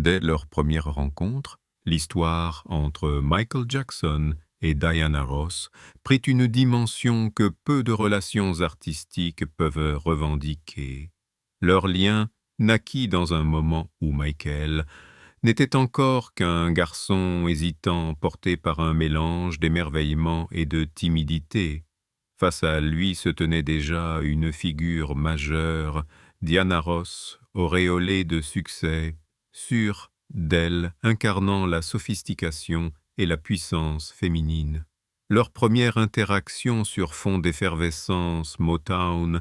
Dès leur première rencontre, l'histoire entre Michael Jackson et Diana Ross prit une dimension que peu de relations artistiques peuvent revendiquer. Leur lien naquit dans un moment où Michael n'était encore qu'un garçon hésitant porté par un mélange d'émerveillement et de timidité. Face à lui se tenait déjà une figure majeure, Diana Ross, auréolée de succès, sûre d'elle, incarnant la sophistication et la puissance féminine. Leur première interaction sur fond d'effervescence Motown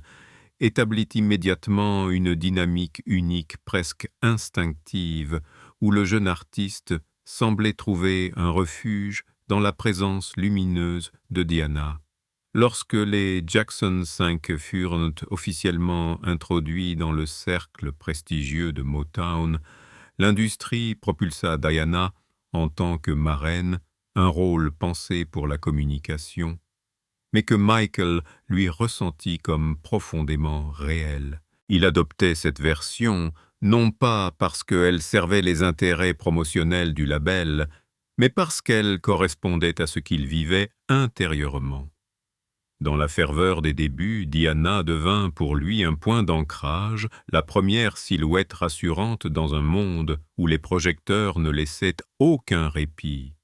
établit immédiatement une dynamique unique, presque instinctive, où le jeune artiste semblait trouver un refuge dans la présence lumineuse de Diana. Lorsque les Jackson 5 furent officiellement introduits dans le cercle prestigieux de Motown, l'industrie propulsa Diana, en tant que marraine, un rôle pensé pour la communication, mais que Michael lui ressentit comme profondément réel. Il adoptait cette version, non pas parce qu'elle servait les intérêts promotionnels du label, mais parce qu'elle correspondait à ce qu'il vivait intérieurement. Dans la ferveur des débuts, Diana devint pour lui un point d'ancrage, la première silhouette rassurante dans un monde où les projecteurs ne laissaient aucun répit.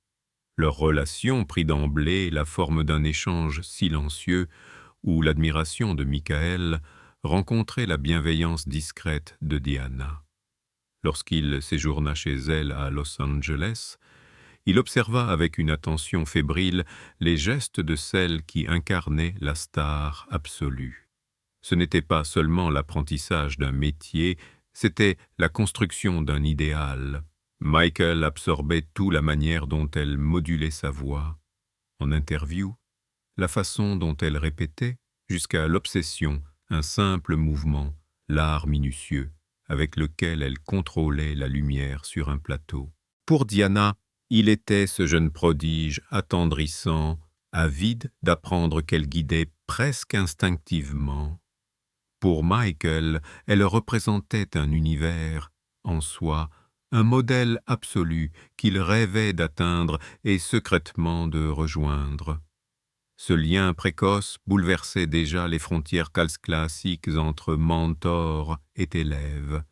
Leur relation prit d'emblée la forme d'un échange silencieux où l'admiration de Michael rencontrait la bienveillance discrète de Diana. Lorsqu'il séjourna chez elle à Los Angeles, il observa avec une attention fébrile les gestes de celle qui incarnait la star absolue. Ce n'était pas seulement l'apprentissage d'un métier, c'était la construction d'un idéal. Michael absorbait tout la manière dont elle modulait sa voix. En interview, la façon dont elle répétait, jusqu'à l'obsession, un simple mouvement, l'art minutieux, avec lequel elle contrôlait la lumière sur un plateau. Pour Diana, il était ce jeune prodige attendrissant, avide d'apprendre qu'elle guidait presque instinctivement. Pour Michael, elle représentait un univers en soi, un modèle absolu qu'il rêvait d'atteindre et secrètement de rejoindre. Ce lien précoce bouleversait déjà les frontières classiques entre mentor et élève.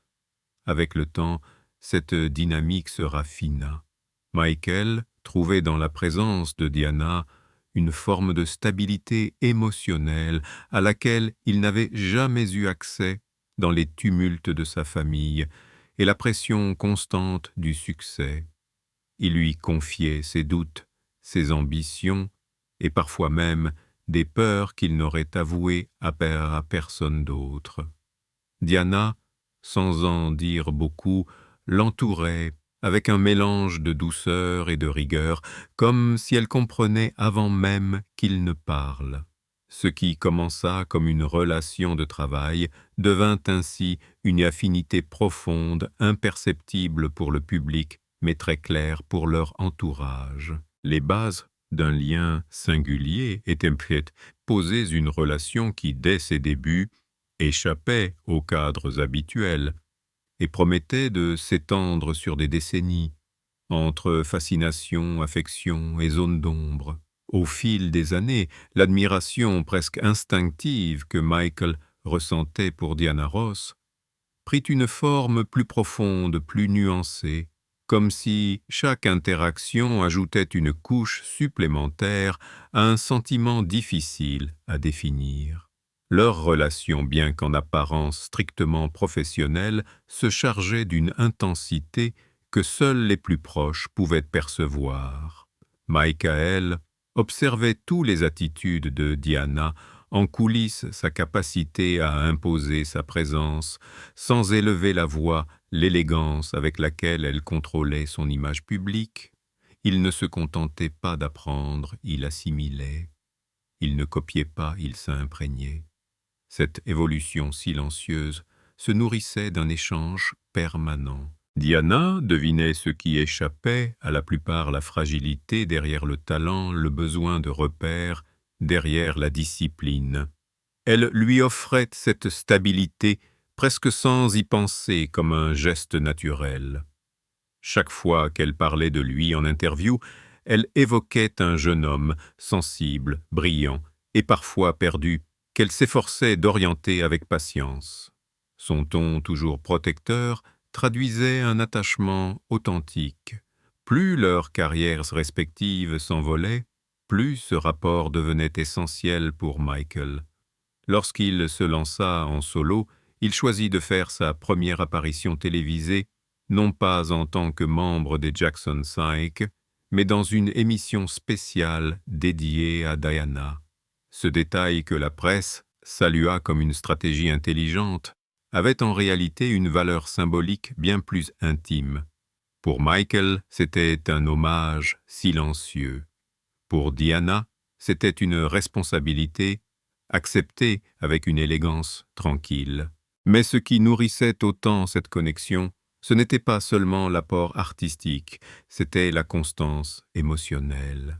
Avec le temps, cette dynamique se raffina. Michael trouvait dans la présence de Diana une forme de stabilité émotionnelle à laquelle il n'avait jamais eu accès dans les tumultes de sa famille et la pression constante du succès. Il lui confiait ses doutes, ses ambitions et parfois même des peurs qu'il n'aurait avouées à personne d'autre. Diana, sans en dire beaucoup, l'entourait avec un mélange de douceur et de rigueur, comme si elle comprenait avant même qu'il ne parle. Ce qui commença comme une relation de travail devint ainsi une affinité profonde, imperceptible pour le public, mais très claire pour leur entourage. Les bases d'un lien singulier étaient posées une relation qui, dès ses débuts, échappait aux cadres habituels et promettait de s'étendre sur des décennies, entre fascination, affection et zone d'ombre. Au fil des années, l'admiration presque instinctive que Michael ressentait pour Diana Ross prit une forme plus profonde, plus nuancée, comme si chaque interaction ajoutait une couche supplémentaire à un sentiment difficile à définir. Leur relation, bien qu'en apparence strictement professionnelle, se chargeait d'une intensité que seuls les plus proches pouvaient percevoir. Michael observait toutes les attitudes de Diana, en coulisses sa capacité à imposer sa présence, sans élever la voix, l'élégance avec laquelle elle contrôlait son image publique. Il ne se contentait pas d'apprendre, il assimilait. Il ne copiait pas, il s'imprégnait. Cette évolution silencieuse se nourrissait d'un échange permanent. Diana devinait ce qui échappait, à la plupart la fragilité derrière le talent, le besoin de repères, derrière la discipline. Elle lui offrait cette stabilité presque sans y penser comme un geste naturel. Chaque fois qu'elle parlait de lui en interview, elle évoquait un jeune homme sensible, brillant et parfois perdu, qu'elle s'efforçait d'orienter avec patience. Son ton toujours protecteur traduisait un attachement authentique. Plus leurs carrières respectives s'envolaient, plus ce rapport devenait essentiel pour Michael. Lorsqu'il se lança en solo, il choisit de faire sa première apparition télévisée, non pas en tant que membre des Jackson 5, mais dans une émission spéciale dédiée à Diana. Ce détail que la presse salua comme une stratégie intelligente avait en réalité une valeur symbolique bien plus intime. Pour Michael, c'était un hommage silencieux. Pour Diana, c'était une responsabilité acceptée avec une élégance tranquille. Mais ce qui nourrissait autant cette connexion, ce n'était pas seulement l'apport artistique, c'était la constance émotionnelle.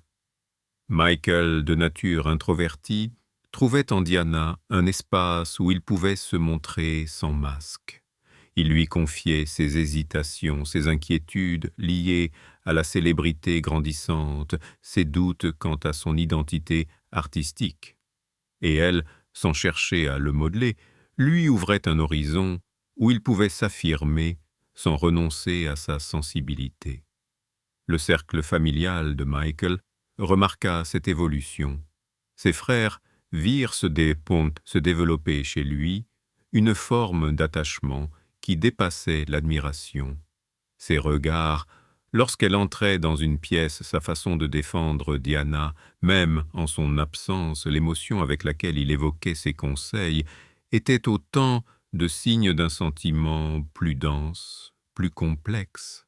Michael, de nature introvertie, trouvait en Diana un espace où il pouvait se montrer sans masque. Il lui confiait ses hésitations, ses inquiétudes liées à la célébrité grandissante, ses doutes quant à son identité artistique. Et elle, sans chercher à le modeler, lui ouvrait un horizon où il pouvait s'affirmer sans renoncer à sa sensibilité. Le cercle familial de Michael remarqua cette évolution. Ses frères virent se développer chez lui une forme d'attachement qui dépassait l'admiration. Ses regards, lorsqu'elle entrait dans une pièce, sa façon de défendre Diana, même en son absence, l'émotion avec laquelle il évoquait ses conseils, étaient autant de signes d'un sentiment plus dense, plus complexe.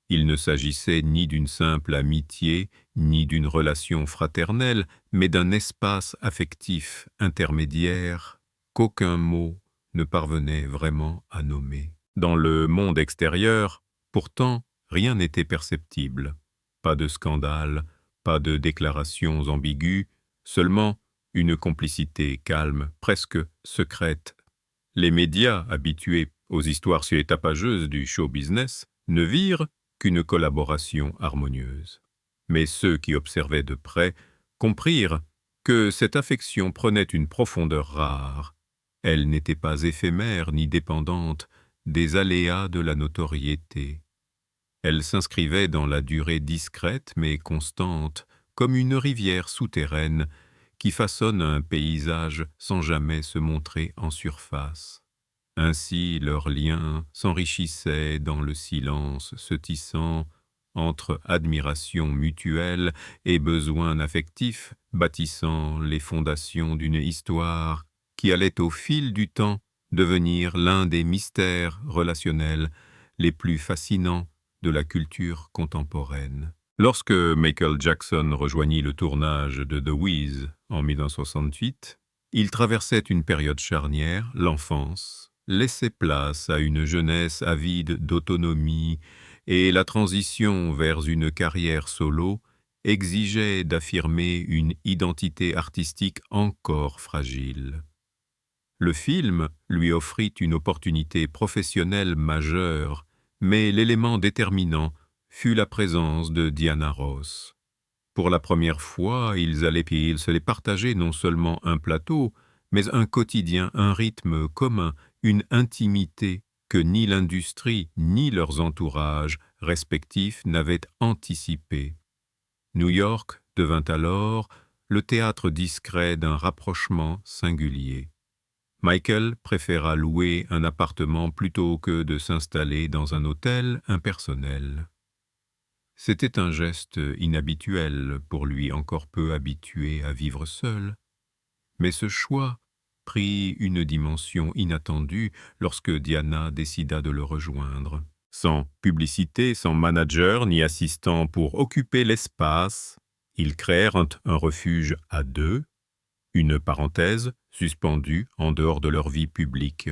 Il ne s'agissait ni d'une simple amitié, ni d'une relation fraternelle, mais d'un espace affectif intermédiaire qu'aucun mot ne parvenait vraiment à nommer. Dans le monde extérieur, pourtant, rien n'était perceptible. Pas de scandale, pas de déclarations ambiguës, seulement une complicité calme, presque secrète. Les médias, habitués aux histoires si tapageuses du show business, ne virent qu'une collaboration harmonieuse. Mais ceux qui observaient de près comprirent que cette affection prenait une profondeur rare. Elle n'était pas éphémère ni dépendante des aléas de la notoriété. Elle s'inscrivait dans la durée discrète mais constante, comme une rivière souterraine qui façonne un paysage sans jamais se montrer en surface. Ainsi leur lien s'enrichissait dans le silence se tissant entre admiration mutuelle et besoin affectif, bâtissant les fondations d'une histoire qui allait au fil du temps devenir l'un des mystères relationnels les plus fascinants de la culture contemporaine. Lorsque Michael Jackson rejoignit le tournage de The Wiz en 1968, il traversait une période charnière, l'enfance, laissait place à une jeunesse avide d'autonomie et la transition vers une carrière solo exigeait d'affirmer une identité artistique encore fragile. Le film lui offrit une opportunité professionnelle majeure, mais l'élément déterminant fut la présence de Diana Ross. Pour la première fois, ils se les partageaient non seulement un plateau, mais un quotidien, un rythme commun, une intimité que ni l'industrie ni leurs entourages respectifs n'avaient anticipée. New York devint alors le théâtre discret d'un rapprochement singulier. Michael préféra louer un appartement plutôt que de s'installer dans un hôtel impersonnel. C'était un geste inhabituel pour lui encore peu habitué à vivre seul, mais ce choix prit une dimension inattendue lorsque Diana décida de le rejoindre. Sans publicité, sans manager ni assistant pour occuper l'espace, ils créèrent un refuge à deux, une parenthèse suspendue en dehors de leur vie publique.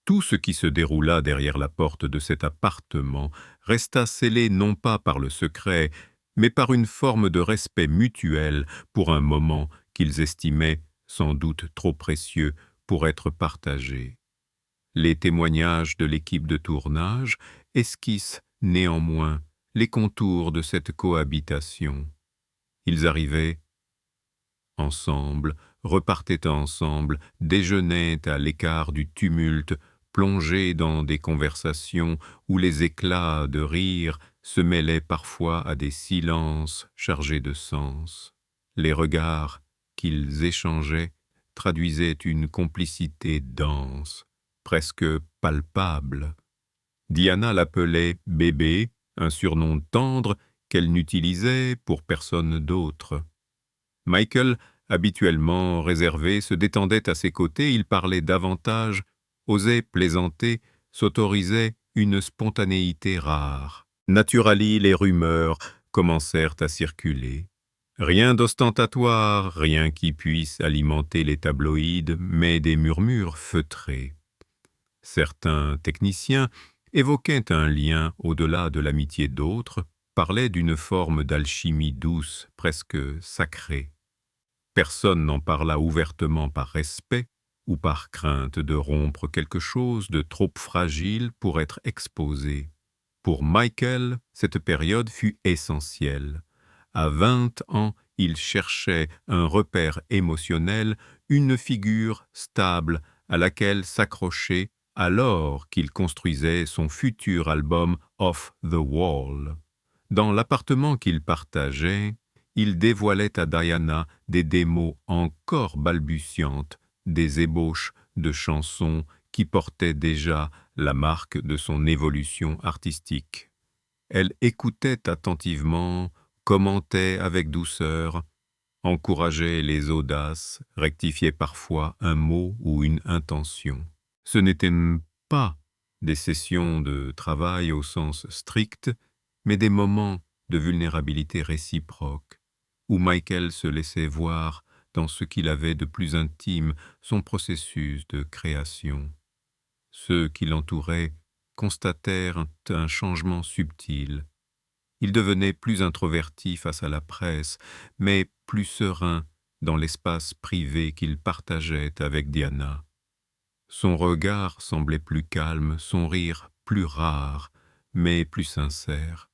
Tout ce qui se déroula derrière la porte de cet appartement resta scellé non pas par le secret, mais par une forme de respect mutuel pour un moment qu'ils estimaient sans doute trop précieux pour être partagé. Les témoignages de l'équipe de tournage esquissent néanmoins les contours de cette cohabitation. Ils arrivaient ensemble, repartaient ensemble, déjeunaient à l'écart du tumulte, plongés dans des conversations où les éclats de rire se mêlaient parfois à des silences chargés de sens. Les regards qu'ils échangeaient traduisaient une complicité dense, presque palpable. Diana l'appelait « bébé », un surnom tendre qu'elle n'utilisait pour personne d'autre. Michael, habituellement réservé, se détendait à ses côtés, il parlait davantage, osait plaisanter, s'autorisait une spontanéité rare. Naturally, les rumeurs commencèrent à circuler. Rien d'ostentatoire, rien qui puisse alimenter les tabloïds, mais des murmures feutrés. Certains techniciens évoquaient un lien au-delà de l'amitié d'autres, parlaient d'une forme d'alchimie douce, presque sacrée. Personne n'en parla ouvertement par respect ou par crainte de rompre quelque chose de trop fragile pour être exposé. Pour Michael, cette période fut essentielle. À 20 ans, il cherchait un repère émotionnel, une figure stable à laquelle s'accrocher alors qu'il construisait son futur album Off the Wall. Dans l'appartement qu'il partageait, il dévoilait à Diana des démos encore balbutiantes, des ébauches de chansons qui portaient déjà la marque de son évolution artistique. Elle écoutait attentivement, commentait avec douceur, encourageait les audaces, rectifiait parfois un mot ou une intention. Ce n'étaient pas des sessions de travail au sens strict, mais des moments de vulnérabilité réciproque, où Michael se laissait voir dans ce qu'il avait de plus intime, son processus de création. Ceux qui l'entouraient constatèrent un changement subtil. Il devenait plus introverti face à la presse, mais plus serein dans l'espace privé qu'il partageait avec Diana. Son regard semblait plus calme, son rire plus rare, mais plus sincère.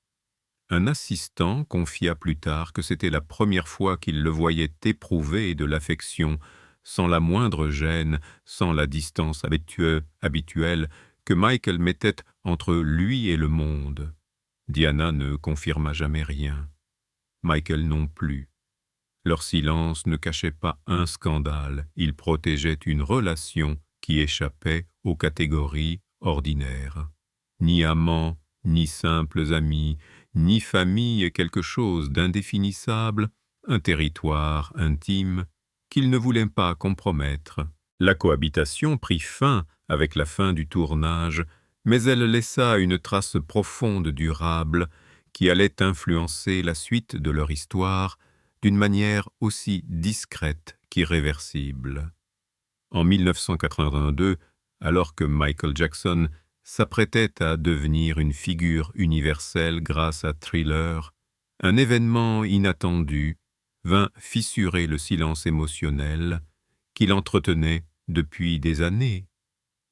Un assistant confia plus tard que c'était la première fois qu'il le voyait éprouver de l'affection, sans la moindre gêne, sans la distance habituelle que Michael mettait entre lui et le monde. Diana ne confirma jamais rien. Michael non plus. Leur silence ne cachait pas un scandale, il protégeait une relation qui échappait aux catégories ordinaires. Ni amants, ni simples amis, ni famille quelque chose d'indéfinissable, un territoire intime qu'il ne voulait pas compromettre. La cohabitation prit fin avec la fin du tournage, mais elle laissa une trace profonde, durable, qui allait influencer la suite de leur histoire d'une manière aussi discrète qu'irréversible. En 1982, alors que Michael Jackson s'apprêtait à devenir une figure universelle grâce à Thriller, un événement inattendu vint fissurer le silence émotionnel qu'il entretenait depuis des années.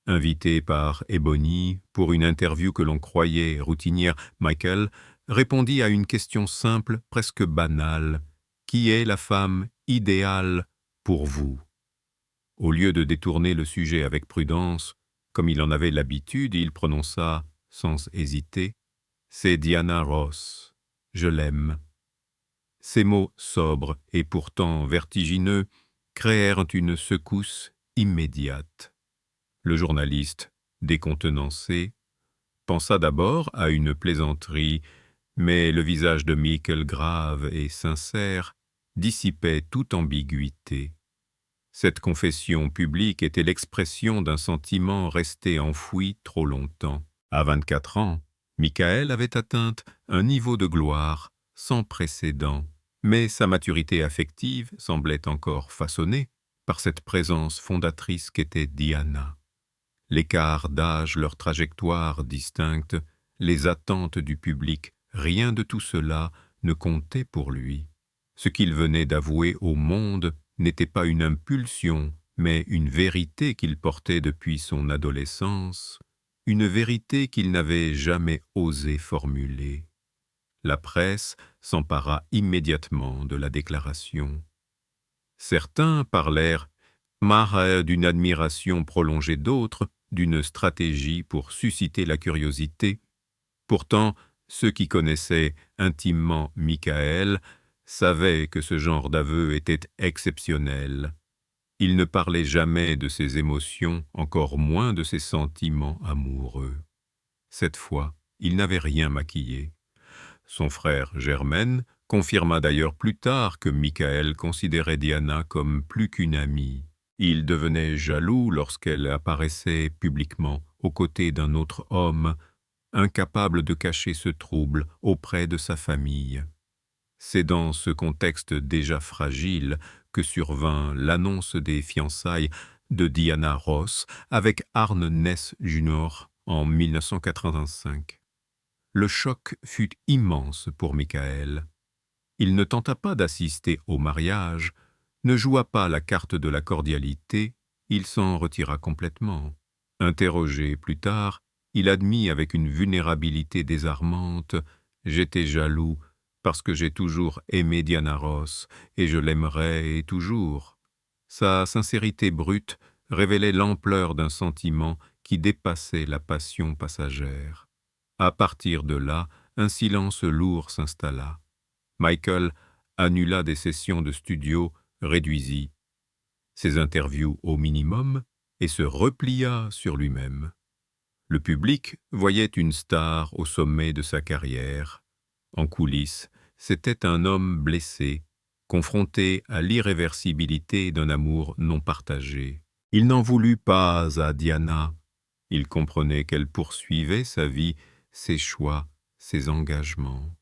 Invité par Ebony pour une interview que l'on croyait routinière, Michael répondit à une question simple, presque banale. « Qui est la femme idéale pour vous ?» Au lieu de détourner le sujet avec prudence, comme il en avait l'habitude, il prononça, sans hésiter, « C'est Diana Ross. Je l'aime. » Ces mots sobres et pourtant vertigineux créèrent une secousse immédiate. Le journaliste, décontenancé, pensa d'abord à une plaisanterie, mais le visage de Michael, grave et sincère, dissipait toute ambiguïté. Cette confession publique était l'expression d'un sentiment resté enfoui trop longtemps. À 24 ans, Michael avait atteint un niveau de gloire sans précédent, mais sa maturité affective semblait encore façonnée par cette présence fondatrice qu'était Diana. L'écart d'âge, leur trajectoire distincte, les attentes du public, rien de tout cela ne comptait pour lui. Ce qu'il venait d'avouer au monde n'était pas une impulsion, mais une vérité qu'il portait depuis son adolescence, une vérité qu'il n'avait jamais osé formuler. La presse s'empara immédiatement de la déclaration. Certains parlèrent d'une admiration prolongée, d'autres d'une stratégie pour susciter la curiosité. Pourtant, ceux qui connaissaient intimement Michael savaient que ce genre d'aveu était exceptionnel. Il ne parlait jamais de ses émotions, encore moins de ses sentiments amoureux. Cette fois, il n'avait rien maquillé. Son frère Germaine confirma d'ailleurs plus tard que Michael considérait Diana comme plus qu'une amie. Il devenait jaloux lorsqu'elle apparaissait publiquement aux côtés d'un autre homme, incapable de cacher ce trouble auprès de sa famille. C'est dans ce contexte déjà fragile que survint l'annonce des fiançailles de Diana Ross avec Arne Ness Jr. en 1985. Le choc fut immense pour Michael. Il ne tenta pas d'assister au mariage, ne joua pas la carte de la cordialité, il s'en retira complètement. Interrogé plus tard, il admit avec une vulnérabilité désarmante « J'étais jaloux parce que j'ai toujours aimé Diana Ross et je l'aimerai toujours ». Sa sincérité brute révélait l'ampleur d'un sentiment qui dépassait la passion passagère. À partir de là, un silence lourd s'installa. Michael annula des sessions de studio, réduisit ses interviews au minimum et se replia sur lui-même. Le public voyait une star au sommet de sa carrière. En coulisses, c'était un homme blessé, confronté à l'irréversibilité d'un amour non partagé. Il n'en voulut pas à Diana. Il comprenait qu'elle poursuivait sa vie, ses choix, ses engagements.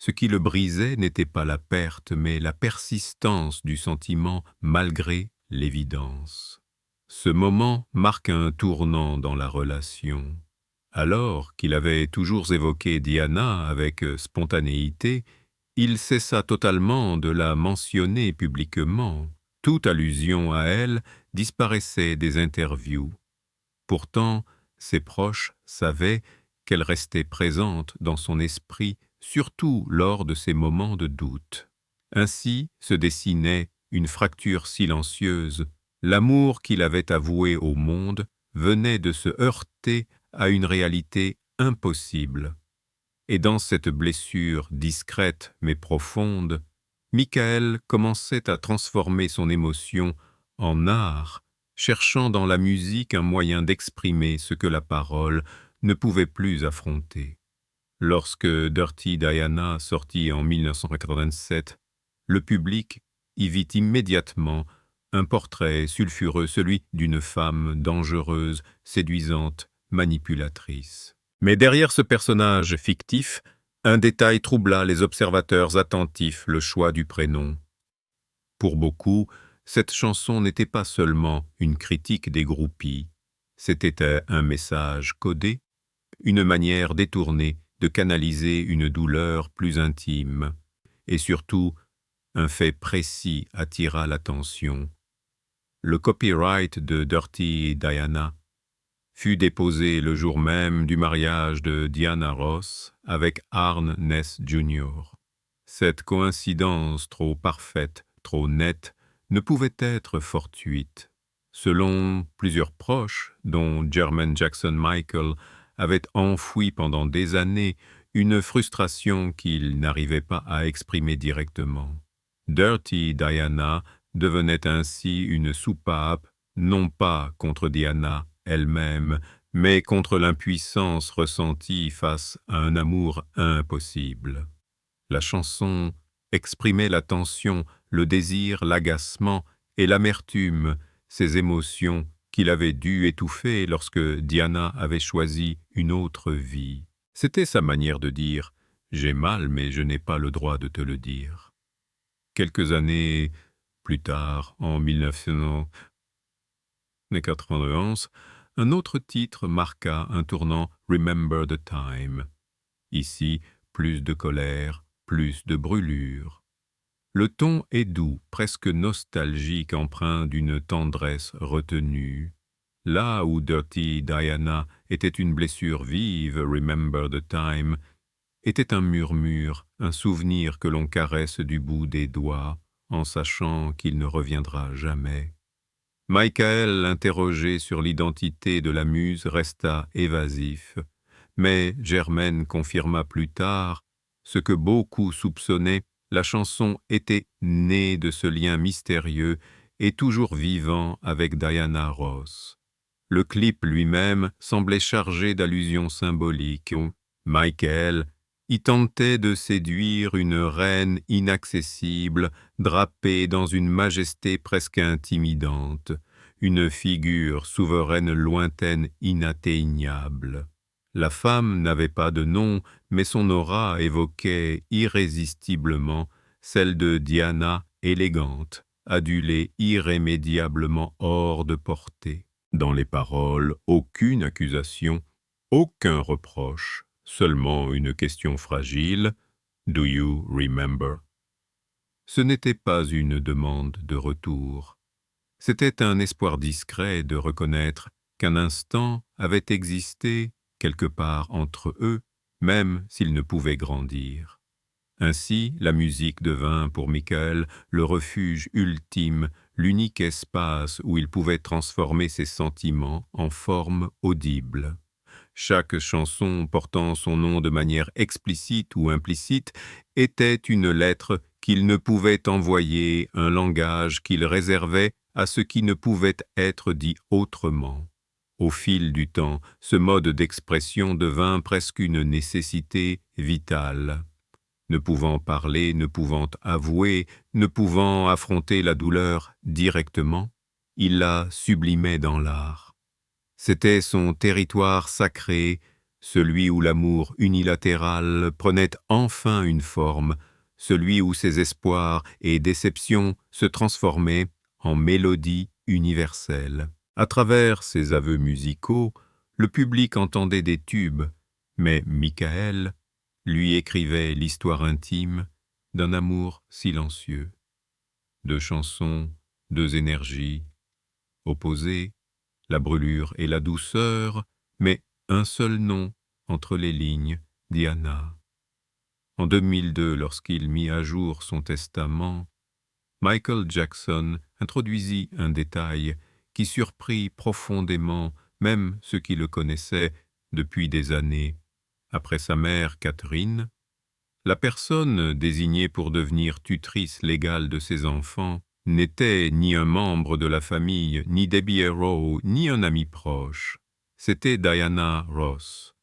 Ce qui le brisait n'était pas la perte, mais la persistance du sentiment malgré l'évidence. Ce moment marque un tournant dans la relation. Alors qu'il avait toujours évoqué Diana avec spontanéité, il cessa totalement de la mentionner publiquement. Toute allusion à elle disparaissait des interviews. Pourtant, ses proches savaient qu'elle restait présente dans son esprit, surtout lors de ces moments de doute. Ainsi se dessinait une fracture silencieuse. L'amour qu'il avait avoué au monde venait de se heurter à une réalité impossible. Et dans cette blessure discrète mais profonde, Michael commençait à transformer son émotion en art, cherchant dans la musique un moyen d'exprimer ce que la parole ne pouvait plus affronter. Lorsque Dirty Diana sortit en 1987, le public y vit immédiatement un portrait sulfureux, celui d'une femme dangereuse, séduisante, manipulatrice. Mais derrière ce personnage fictif, un détail troubla les observateurs attentifs, le choix du prénom. Pour beaucoup, cette chanson n'était pas seulement une critique des groupies, c'était un message codé, une manière détournée de canaliser une douleur plus intime, et surtout, un fait précis attira l'attention. Le copyright de Dirty Diana fut déposé le jour même du mariage de Diana Ross avec Arne Ness Jr. Cette coïncidence trop parfaite, trop nette, ne pouvait être fortuite. Selon plusieurs proches, dont Jermaine Jackson Michael, avait enfoui pendant des années une frustration qu'il n'arrivait pas à exprimer directement. Dirty Diana devenait ainsi une soupape, non pas contre Diana elle-même, mais contre l'impuissance ressentie face à un amour impossible. La chanson exprimait la tension, le désir, l'agacement et l'amertume, ces émotions qu'il avait dû étouffer lorsque Diana avait choisi une autre vie. C'était sa manière de dire « J'ai mal, mais je n'ai pas le droit de te le dire ». Quelques années plus tard, en 1991, un autre titre marqua un tournant « Remember the Time ». Ici, plus de colère, plus de brûlure. Le ton est doux, presque nostalgique, empreint d'une tendresse retenue. Là où Dirty Diana était une blessure vive, Remember the Time, était un murmure, un souvenir que l'on caresse du bout des doigts, en sachant qu'il ne reviendra jamais. Michael, interrogé sur l'identité de la muse, resta évasif, mais Germaine confirma plus tard ce que beaucoup soupçonnaient, la chanson était née de ce lien mystérieux et toujours vivant avec Diana Ross. Le clip lui-même semblait chargé d'allusions symboliques. Michael y tentait de séduire une reine inaccessible, drapée dans une majesté presque intimidante, une figure souveraine lointaine inatteignable. La femme n'avait pas de nom, mais son aura évoquait irrésistiblement celle de Diana élégante, adulée irrémédiablement hors de portée. Dans les paroles, aucune accusation, aucun reproche, seulement une question fragile. Do you remember? Ce n'était pas une demande de retour. C'était un espoir discret de reconnaître qu'un instant avait existé quelque part entre eux, même s'ils ne pouvaient grandir. Ainsi, la musique devint pour Michael le refuge ultime, l'unique espace où il pouvait transformer ses sentiments en forme audible. Chaque chanson portant son nom de manière explicite ou implicite était une lettre qu'il ne pouvait envoyer, un langage qu'il réservait à ce qui ne pouvait être dit autrement. Au fil du temps, ce mode d'expression devint presque une nécessité vitale. Ne pouvant parler, ne pouvant avouer, ne pouvant affronter la douleur directement, il la sublimait dans l'art. C'était son territoire sacré, celui où l'amour unilatéral prenait enfin une forme, celui où ses espoirs et déceptions se transformaient en mélodie universelle. À travers ses aveux musicaux, le public entendait des tubes, mais Michael lui écrivait l'histoire intime d'un amour silencieux. Deux chansons, deux énergies, opposées, la brûlure et la douceur, mais un seul nom entre les lignes, Diana. En 2002, lorsqu'il mit à jour son testament, Michael Jackson introduisit un détail qui surprit profondément même ceux qui le connaissaient depuis des années. Après sa mère Catherine, la personne désignée pour devenir tutrice légale de ses enfants n'était ni un membre de la famille, ni Debbie Harrow, ni un ami proche. C'était Diana Ross.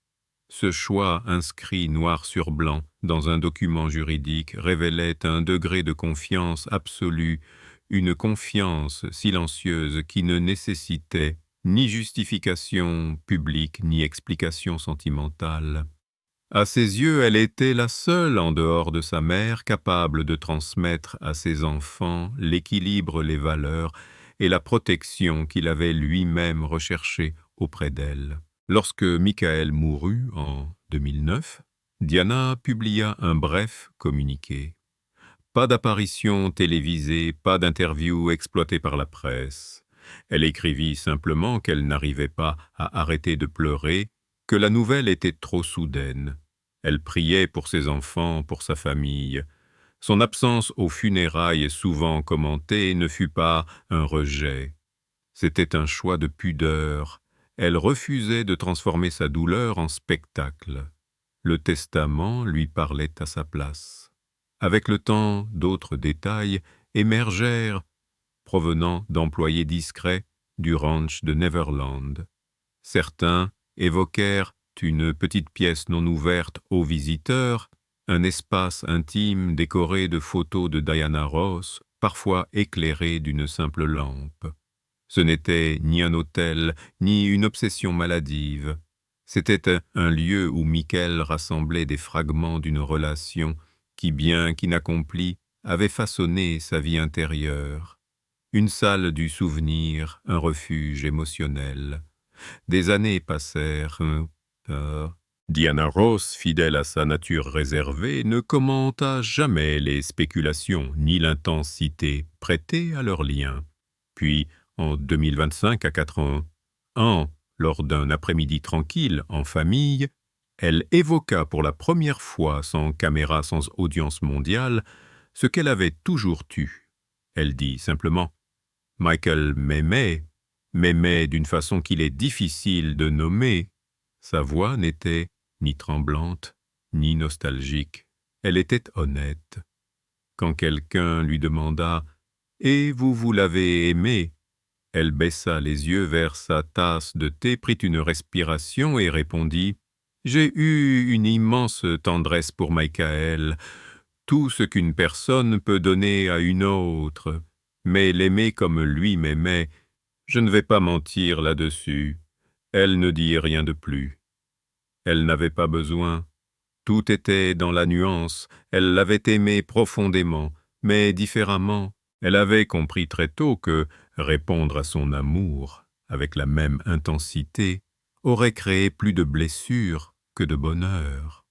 Ce choix inscrit noir sur blanc dans un document juridique révélait un degré de confiance absolue, une confiance silencieuse qui ne nécessitait ni justification publique ni explication sentimentale. À ses yeux, elle était la seule, en dehors de sa mère, capable de transmettre à ses enfants l'équilibre, les valeurs et la protection qu'il avait lui-même recherchée auprès d'elle. Lorsque Michael mourut en 2009, Diana publia un bref communiqué. Pas d'apparition télévisée, pas d'interview exploitée par la presse. Elle écrivit simplement qu'elle n'arrivait pas à arrêter de pleurer, que la nouvelle était trop soudaine. Elle priait pour ses enfants, pour sa famille. Son absence aux funérailles souvent commentée ne fut pas un rejet. C'était un choix de pudeur. Elle refusait de transformer sa douleur en spectacle. Le testament lui parlait à sa place. Avec le temps, d'autres détails émergèrent, provenant d'employés discrets du ranch de Neverland. Certains évoquèrent une petite pièce non ouverte aux visiteurs, un espace intime décoré de photos de Diana Ross, parfois éclairé d'une simple lampe. Ce n'était ni un hôtel, ni une obsession maladive. C'était un lieu où Michael rassemblait des fragments d'une relation qui, bien qu'inaccomplie, avait façonné sa vie intérieure. Une salle du souvenir, un refuge émotionnel. Des années passèrent. Diana Ross, fidèle à sa nature réservée, ne commenta jamais les spéculations ni l'intensité prêtées à leur lien. Puis, en 2025, à 4 ans, lors d'un après-midi tranquille, en famille, elle évoqua pour la première fois, sans caméra, sans audience mondiale, ce qu'elle avait toujours tu. Elle dit simplement « Michael m'aimait d'une façon qu'il est difficile de nommer. » Sa voix n'était ni tremblante, ni nostalgique. Elle était honnête. Quand quelqu'un lui demanda « Et vous l'avez aimé ?» Elle baissa les yeux vers sa tasse de thé, prit une respiration et répondit « J'ai eu une immense tendresse pour Michael, tout ce qu'une personne peut donner à une autre, mais l'aimer comme lui m'aimait, je ne vais pas mentir là-dessus. » Elle ne dit rien de plus. Elle n'avait pas besoin. Tout était dans la nuance. Elle l'avait aimé profondément, mais différemment. Elle avait compris très tôt que répondre à son amour avec la même intensité aurait créé plus de blessures que de bonheur.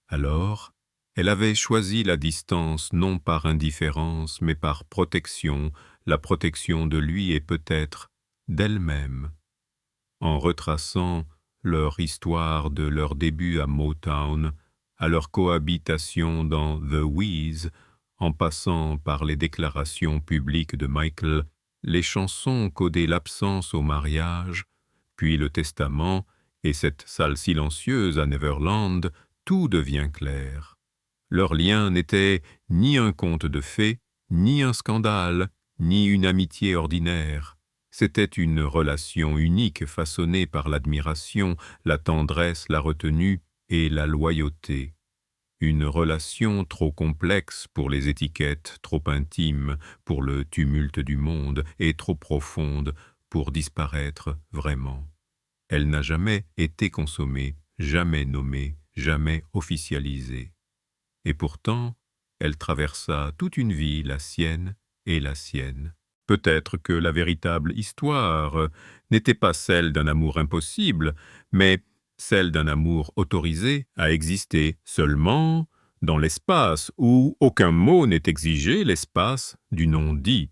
Alors, elle avait choisi la distance non par indifférence, mais par protection, la protection de lui et peut-être d'elle-même. En retraçant leur histoire de leur début à Motown, à leur cohabitation dans The Wiz, en passant par les déclarations publiques de Michael, les chansons codaient l'absence au mariage, puis le testament et cette salle silencieuse à Neverland, tout devient clair. Leur lien n'était ni un conte de fées, ni un scandale, ni une amitié ordinaire. C'était une relation unique façonnée par l'admiration, la tendresse, la retenue et la loyauté. Une relation trop complexe pour les étiquettes, trop intime pour le tumulte du monde et trop profonde pour disparaître vraiment. Elle n'a jamais été consommée, jamais nommée, jamais officialisée. Et pourtant, elle traversa toute une vie, la sienne et la sienne. Peut-être que la véritable histoire n'était pas celle d'un amour impossible, mais celle d'un amour autorisé à exister seulement dans l'espace où aucun mot n'est exigé, l'espace du non-dit.